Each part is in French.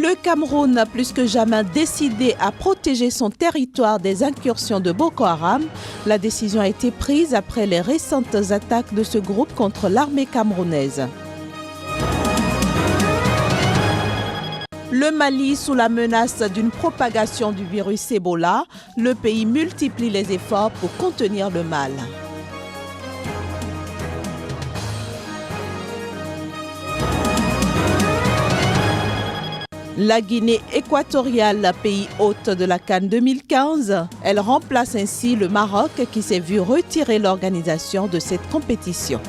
Le Cameroun a plus que jamais décidé à protéger son territoire des incursions de Boko Haram. La décision a été prise après les récentes attaques de ce groupe contre l'armée camerounaise. Le Mali sous la menace d'une propagation du virus Ebola, le pays multiplie les efforts pour contenir le mal. La Guinée équatoriale, pays hôte de la CAN 2015, elle remplace ainsi le Maroc qui s'est vu retirer l'organisation de cette compétition.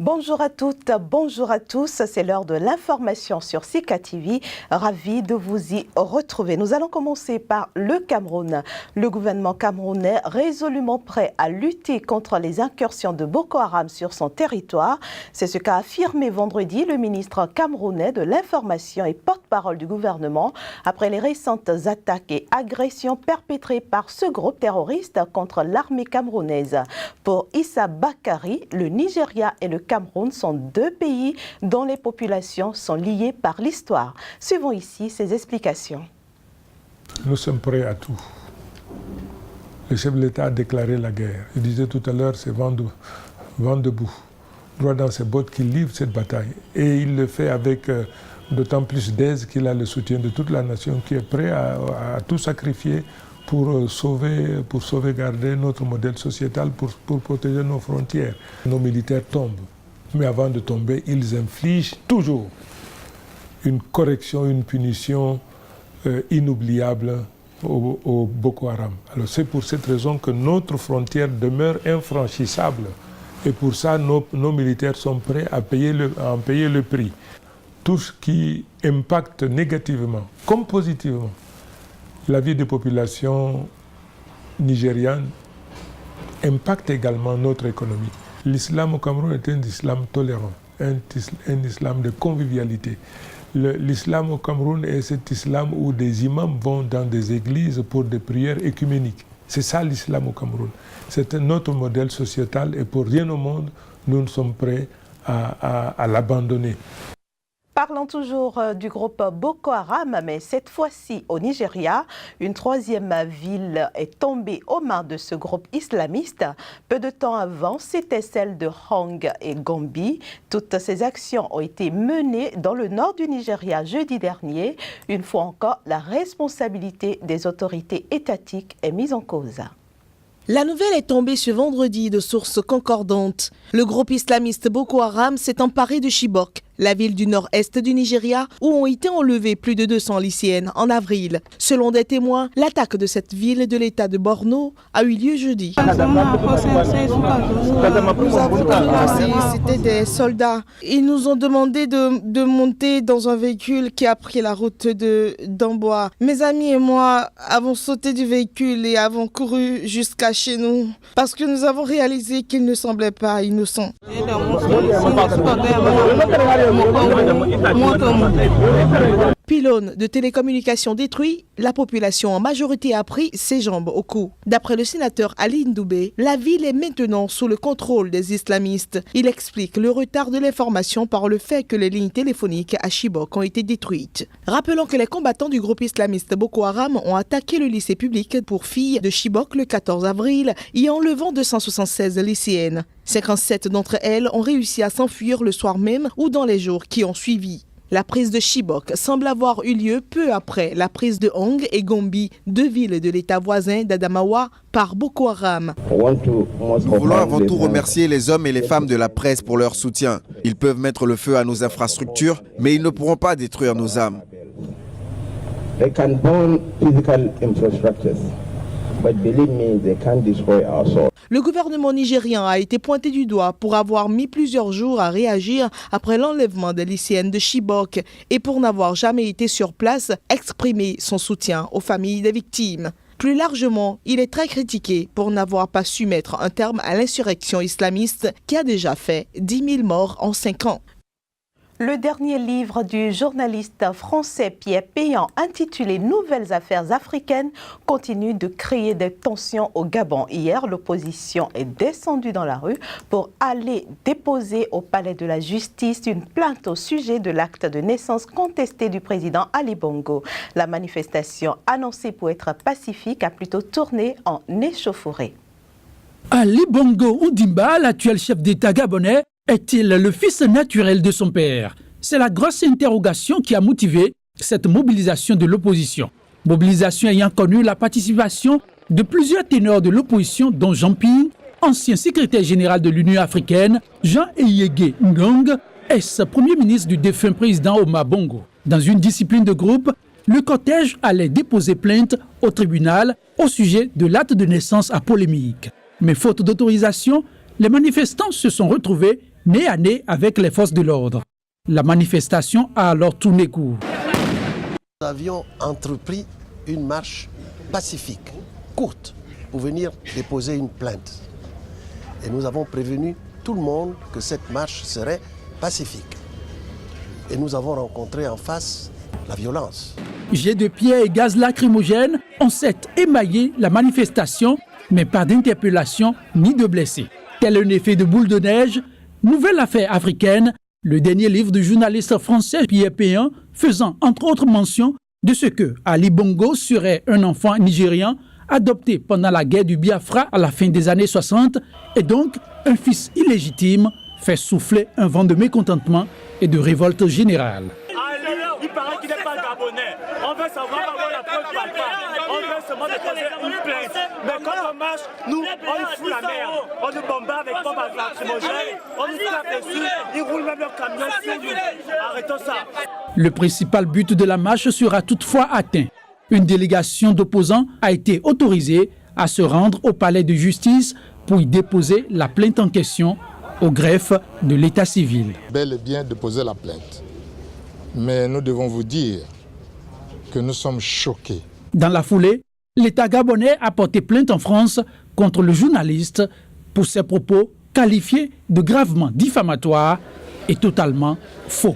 Bonjour à toutes, bonjour à tous, c'est l'heure de l'information sur Sika TV. Ravi de vous y retrouver. Nous allons commencer par le Cameroun. Le gouvernement camerounais résolument prêt à lutter contre les incursions de Boko Haram sur son territoire. C'est ce qu'a affirmé vendredi le ministre camerounais de l'information et porte-parole du gouvernement après les récentes attaques et agressions perpétrées par ce groupe terroriste contre l'armée camerounaise. Pour Issa Bakari, le Nigeria et le Cameroun sont deux pays dont les populations sont liées par l'histoire. Suivons ici ses explications. Nous sommes prêts à tout. Le chef de l'État a déclaré la guerre. Il disait tout à l'heure, c'est vent debout, droit dans ses bottes qu'il livre cette bataille. Et il le fait avec d'autant plus d'aise qu'il a le soutien de toute la nation qui est prêt à tout sacrifier pour sauvegarder notre modèle sociétal, pour protéger nos frontières. Nos militaires tombent. Mais avant de tomber, ils infligent toujours une correction, une punition inoubliable au Boko Haram. Alors c'est pour cette raison que notre frontière demeure infranchissable. Et pour ça, nos militaires sont prêts à en payer le prix. Tout ce qui impacte négativement, comme positivement, la vie des populations nigérianes impacte également notre économie. L'islam au Cameroun est un islam tolérant, un islam de convivialité. L'islam au Cameroun est cet islam où des imams vont dans des églises pour des prières écuméniques. C'est ça l'islam au Cameroun. C'est notre modèle sociétal et pour rien au monde, nous ne sommes prêts à l'abandonner. Parlons toujours du groupe Boko Haram, mais cette fois-ci au Nigeria, une troisième ville est tombée aux mains de ce groupe islamiste. Peu de temps avant, c'était celle de Hong et Gombe. Toutes ces actions ont été menées dans le nord du Nigeria jeudi dernier. Une fois encore, la responsabilité des autorités étatiques est mise en cause. La nouvelle est tombée ce vendredi de sources concordantes. Le groupe islamiste Boko Haram s'est emparé de Chibok, la ville du nord-est du Nigeria, où ont été enlevées plus de 200 lycéennes en avril. Selon des témoins, l'attaque de cette ville de l'état de Borno a eu lieu jeudi. Nous avons cru c'était des soldats. Ils nous ont demandé de monter dans un véhicule qui a pris la route de Damboa. Mes amis et moi avons sauté du véhicule et avons couru jusqu'à chez nous parce que nous avons réalisé qu'ils ne semblaient pas innocents. Pylône de télécommunications détruit, la population en majorité a pris ses jambes au cou. D'après le sénateur Ali Ndoubé, la ville est maintenant sous le contrôle des islamistes. Il explique le retard de l'information par le fait que les lignes téléphoniques à Chibok ont été détruites. Rappelons que les combattants du groupe islamiste Boko Haram ont attaqué le lycée public pour filles de Chibok le 14 avril, y enlevant 276 lycéennes. 57 d'entre elles ont réussi à s'enfuir le soir même ou dans les jours qui ont suivi. La prise de Chibok semble avoir eu lieu peu après la prise de Hong et Gombe, deux villes de l'état voisin d'Adamawa, par Boko Haram. Nous voulons avant tout remercier les hommes et les femmes de la presse pour leur soutien. Ils peuvent mettre le feu à nos infrastructures, mais ils ne pourront pas détruire nos âmes. They can burn physical infrastructures. But believe me, they can't destroy our soul. Le gouvernement nigérien a été pointé du doigt pour avoir mis plusieurs jours à réagir après l'enlèvement des lycéennes de Chibok et pour n'avoir jamais été sur place exprimer son soutien aux familles des victimes. Plus largement, il est très critiqué pour n'avoir pas su mettre un terme à l'insurrection islamiste qui a déjà fait 10 000 morts en 5 ans. Le dernier livre du journaliste français Pierre Péan, intitulé « Nouvelles affaires africaines », continue de créer des tensions au Gabon. Hier, l'opposition est descendue dans la rue pour aller déposer au palais de la justice une plainte au sujet de l'acte de naissance contesté du président Ali Bongo. La manifestation, annoncée pour être pacifique, a plutôt tourné en échauffourée. Ali Bongo Ondimba, l'actuel chef d'État gabonais, est-il le fils naturel de son père? C'est la grosse interrogation qui a motivé cette mobilisation de l'opposition. Mobilisation ayant connu la participation de plusieurs ténors de l'opposition, dont Jean Ping, ancien secrétaire général de l'Union africaine, Jean Eyege Ngong, ex-premier ministre du défunt président Omar Bongo. Dans une discipline de groupe, le cortège allait déposer plainte au tribunal au sujet de l'acte de naissance à polémique. Mais faute d'autorisation, les manifestants se sont retrouvés nez à nez avec les forces de l'ordre. La manifestation a alors tourné court. Nous avions entrepris une marche pacifique, courte, pour venir déposer une plainte. Et nous avons prévenu tout le monde que cette marche serait pacifique. Et nous avons rencontré en face la violence. Jets de pierre et gaz lacrymogène ont certes émaillé la manifestation, mais pas d'interpellation ni de blessés. Tel un effet de boule de neige, Nouvelle affaire africaine, le dernier livre du journaliste français Pierre Péan, faisant entre autres mention de ce que Ali Bongo serait un enfant nigérian adopté pendant la guerre du Biafra à la fin des années 60 et donc un fils illégitime, fait souffler un vent de mécontentement et de révolte générale. Il paraît qu'il n'est pas gabonais. On veut savoir comment la preuve palpable. On veut seulement déposer une plainte. Mais quand on marche, nous, on nous fout la merde. On nous bombarde avec bombes à lacrymogène. On nous tape dessus. Ils roulent même leur camion sur nous. Arrêtons ça. Le principal but de la marche sera toutefois atteint. Une délégation d'opposants a été autorisée à se rendre au palais de justice pour y déposer la plainte en question au greffe de l'état civil. Bel et bien déposer la plainte. Mais nous devons vous dire que nous sommes choqués. Dans la foulée, l'État gabonais a porté plainte en France contre le journaliste pour ses propos qualifiés de gravement diffamatoires et totalement faux.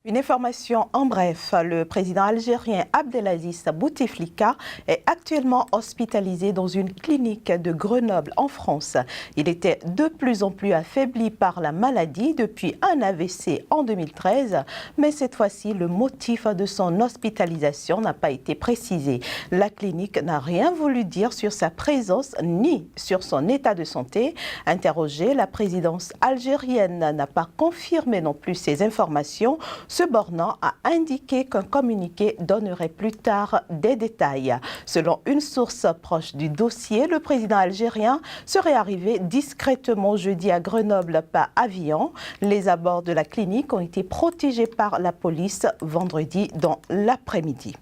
Une information en bref, le président algérien Abdelaziz Bouteflika est actuellement hospitalisé dans une clinique de Grenoble en France. Il était de plus en plus affaibli par la maladie depuis un AVC en 2013, mais cette fois-ci, le motif de son hospitalisation n'a pas été précisé. La clinique n'a rien voulu dire sur sa présence ni sur son état de santé. Interrogée, la présidence algérienne n'a pas confirmé non plus ces informations, se bornant à indiquer qu'un communiqué donnerait plus tard des détails. Selon une source proche du dossier, le président algérien serait arrivé discrètement jeudi à Grenoble par avion. Les abords de la clinique ont été protégés par la police vendredi dans l'après-midi.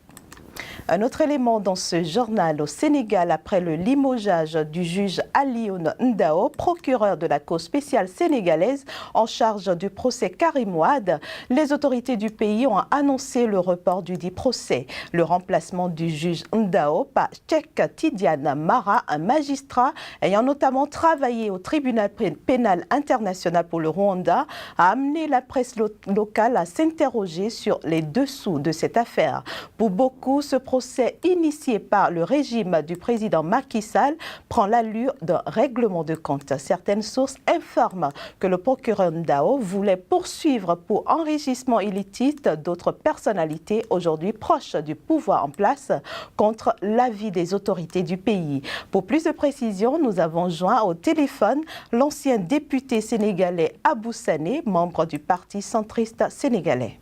Un autre élément dans ce journal, au Sénégal, après le limogeage du juge Alioune Ndao, procureur de la Cour spéciale sénégalaise en charge du procès Karim Wade, les autorités du pays ont annoncé le report du dit procès. Le remplacement du juge Ndao par Cheikh Tidiane Mara, un magistrat ayant notamment travaillé au tribunal pénal international pour le Rwanda, a amené la presse locale à s'interroger sur les dessous de cette affaire. Pour beaucoup, ce procès initié par le régime du président Macky Sall prend l'allure d'un règlement de compte. Certaines sources informent que le procureur Ndao voulait poursuivre pour enrichissement illicite d'autres personnalités aujourd'hui proches du pouvoir en place contre l'avis des autorités du pays. Pour plus de précisions, nous avons joint au téléphone l'ancien député sénégalais Abou Sané, membre du parti centriste sénégalais.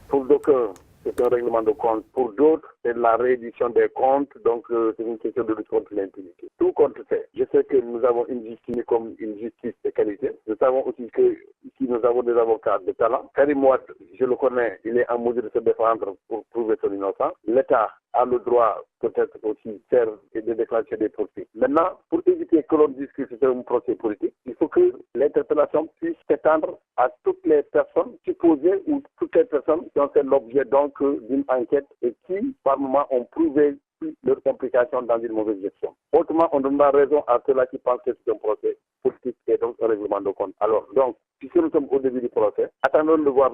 Pour d'aucuns, c'est un règlement de compte. Pour d'autres, c'est la réédition des comptes, donc c'est une question de lutte contre l'impunité. Tout compte fait. Je sais que nous avons une justice comme une justice de qualité. Nous savons aussi que ici nous avons des avocats de talent. Karim Wade, je le connais, il est en mesure de se défendre pour prouver son innocence. L'État a le droit peut-être aussi faire et de déclencher des poursuites. Maintenant, pour éviter que l'on dise que c'est un procès politique, il faut que l'interpellation puisse s'étendre à toutes les personnes supposées ou toutes les personnes qui ont fait l'objet donc d'une enquête et qui, par moment, ont prouvé justifie leur implication dans une mauvaise gestion. Autrement, on donnera raison à ceux-là qui pensent que c'est un procès politique et donc un règlement de compte. Alors, donc, puisque nous sommes au début du procès, attendons de voir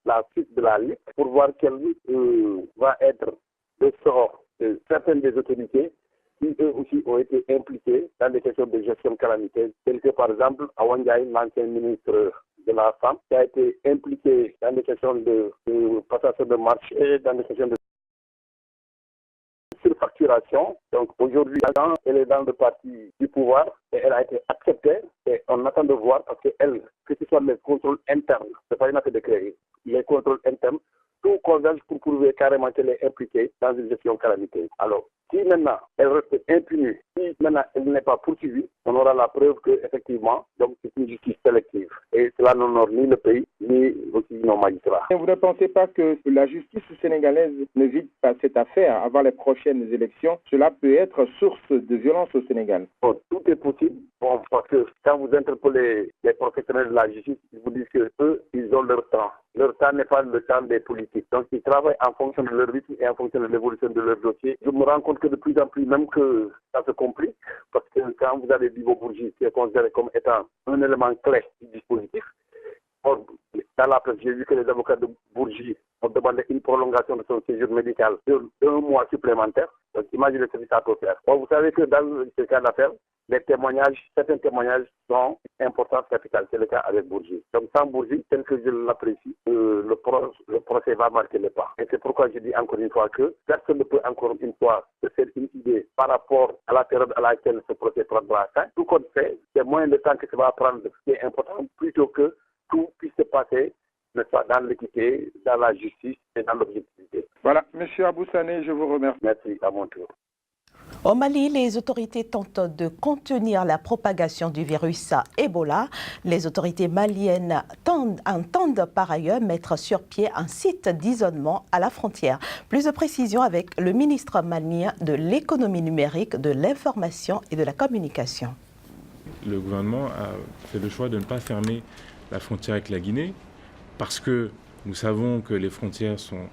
la suite de la liste pour voir quel va être le sort de certaines des autorités qui eux aussi ont été impliqués dans des questions de gestion calamiteuse, telles que par exemple Awan Ndiaye, l'ancien ministre de la Femme, qui a été impliqué dans des questions de passation de marché, dans des questions de surfacturation. Donc aujourd'hui, elle est dans le parti du pouvoir et elle a été acceptée et on attend de voir parce qu'elle, que ce soit les contrôles internes, c'est pas une affaire de créer, les contrôles internes, tout converge pour prouver carrément qu'elle est impliquée dans une gestion calamiteuse. Alors, si maintenant elle reste impunie, si maintenant elle n'est pas poursuivie, on aura la preuve qu'effectivement, donc c'est une justice sélective. Et cela n'honore ni le pays, ni aussi nos magistrats. Vous ne pensez pas que la justice sénégalaise ne vide pas cette affaire avant les prochaines élections? Cela peut être source de violence au Sénégal. Bon, tout est possible. Bon, parce que quand vous interpellez les professionnels de la justice, ils vous disent qu'eux, ils ont leur temps. Leur temps n'est pas le temps des politiques. Donc, ils travaillent en fonction de leur rythme et en fonction de l'évolution de leur dossier. Je me rends compte que de plus en plus, même que ça se complique, parce que quand vous avez Bibo Bourgi, qui est considéré comme étant un élément clé du dispositif, or, dans la presse, j'ai vu que les avocats de Bourgi ont demandé une prolongation de son séjour médical d'un mois supplémentaire. Donc, imaginez ce que ça peut faire. Bon, vous savez que dans ce cas d'affaires, certains témoignages sont importants, capitales. C'est le cas avec Bourgi. Donc, sans Bourgi, tel que je l'apprécie, le procès va marquer le pas. Et c'est pourquoi je dis encore une fois que personne ne peut encore une fois se faire une idée par rapport à la période à laquelle ce procès prendra fin. Tout compte fait, c'est moins de temps que ça va prendre, ce qui est important, plutôt que tout puisse se passer, n'est-ce pas, dans l'équité, dans la justice et dans l'objectivité. Voilà, M. Aboussane, je vous remercie. Merci, à mon tour. Au Mali, les autorités tentent de contenir la propagation du virus Ebola. Les autorités maliennes entendent par ailleurs mettre sur pied un site d'isolement à la frontière. Plus de précisions avec le ministre malien de l'économie numérique, de l'information et de la communication. Le gouvernement a fait le choix de ne pas fermer la frontière avec la Guinée parce que nous savons que les frontières sont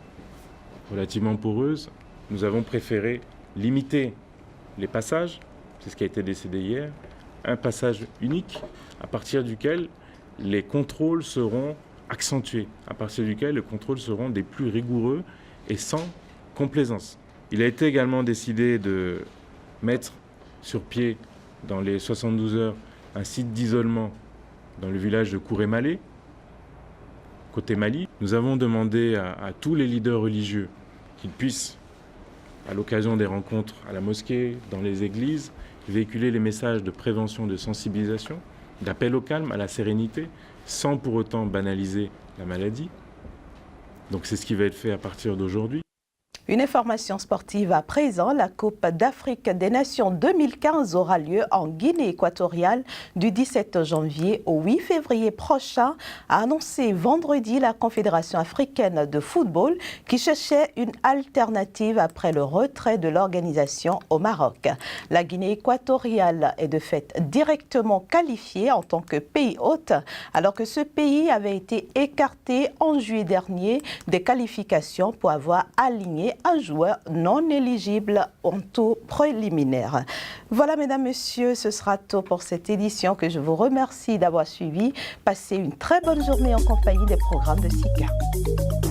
relativement poreuses. Nous avons préféré limiter les passages, c'est ce qui a été décidé hier, un passage unique à partir duquel les contrôles seront accentués, à partir duquel les contrôles seront des plus rigoureux et sans complaisance. Il a été également décidé de mettre sur pied dans les 72 heures un site d'isolement dans le village de Kouré-Malé, côté Mali. Nous avons demandé à tous les leaders religieux qu'ils puissent, à l'occasion des rencontres à la mosquée, dans les églises, véhiculer les messages de prévention, de sensibilisation, d'appel au calme, à la sérénité, sans pour autant banaliser la maladie. Donc c'est ce qui va être fait à partir d'aujourd'hui. Une information sportive à présent, la Coupe d'Afrique des Nations 2015 aura lieu en Guinée équatoriale du 17 janvier au 8 février prochain, a annoncé vendredi la Confédération africaine de football qui cherchait une alternative après le retrait de l'organisation au Maroc. La Guinée équatoriale est de fait directement qualifiée en tant que pays hôte, alors que ce pays avait été écarté en juillet dernier des qualifications pour avoir aligné un joueur non éligible en tour préliminaire. Voilà, mesdames, messieurs, ce sera tout pour cette édition que je vous remercie d'avoir suivi. Passez une très bonne journée en compagnie des programmes de SICA.